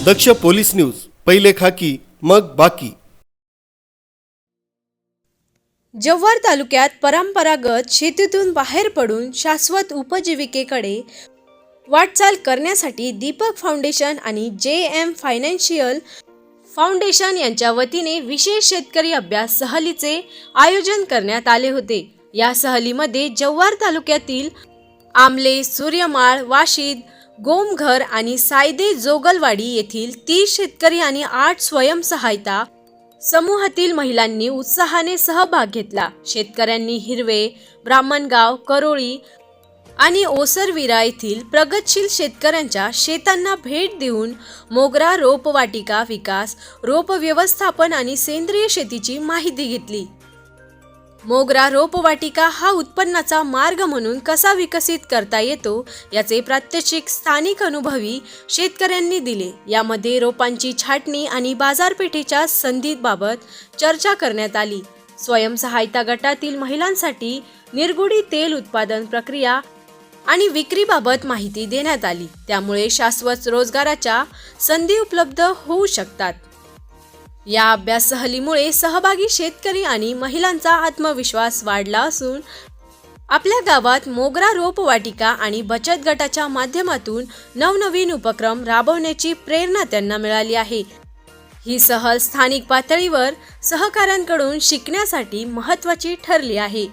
दक्ष police news, पहिले खाकी मग बाकी। जव्हार तालुक्यात परंपरागत शेतीतून बाहेर पडून शाश्वत उपजीविकेकडे वाटचाल करण्यासाठी दीपक फाउंडेशन आणि JM फायनान्शियल फाउंडेशन यांच्या वतीने विशेष शेतकरी अभ्यास सहलीचे आयोजन करण्यात आले होते। या सहलीमध्ये जव्हार तालुक्यातील आमले, सूर्यमाळ, वाशीद, गोमघर आणि सायदे जोगलवाडी येथील 30 शेतकरी आणि 8 स्वयंसहायता समूहातील महिलांनी उत्साहाने सहभाग घेतला। शेतकऱ्यांनी हिरवे, ब्राह्मणगाव, करोळी आणि ओसरविरा येथील प्रगतशील शेतकऱ्यांच्या शेतांना भेट देऊन मोगरा रोपवाटिका विकास, रोप व्यवस्थापन आणि सेंद्रिय शेतीची माहिती घेतली। मोगरा रोपवाटिका हा उत्पन्नाचा मार्ग म्हणून कसा विकसित करता येतो याचे प्रात्यक्षिक स्थानिक अनुभवी शेतकऱ्यांनी दिले। यामध्ये रोपांची छाटणी आणि बाजारपेठेच्या संधीबाबत चर्चा करण्यात आली। स्वयंसहायता गटातील महिलांसाठी निरगुडी तेल उत्पादन प्रक्रिया आणि विक्रीबाबत माहिती देण्यात आली। त्यामुळे शाश्वत रोजगाराच्या संधी उपलब्ध होऊ शकतात। या अभ्यास सहलीमुळे सहभागी शेतकरी आणि महिलांचा आत्मविश्वास वाढला असून आपल्या गावात मोगरा रोपवाटिका आणि बचत गटाच्या माध्यमातून नवनवीन उपक्रम राबवण्याची प्रेरणा त्यांना मिळाली आहे। ही सहल स्थानिक पातळीवर सहकाऱ्यांकडून शिकण्यासाठी महत्त्वाची ठरली आहे।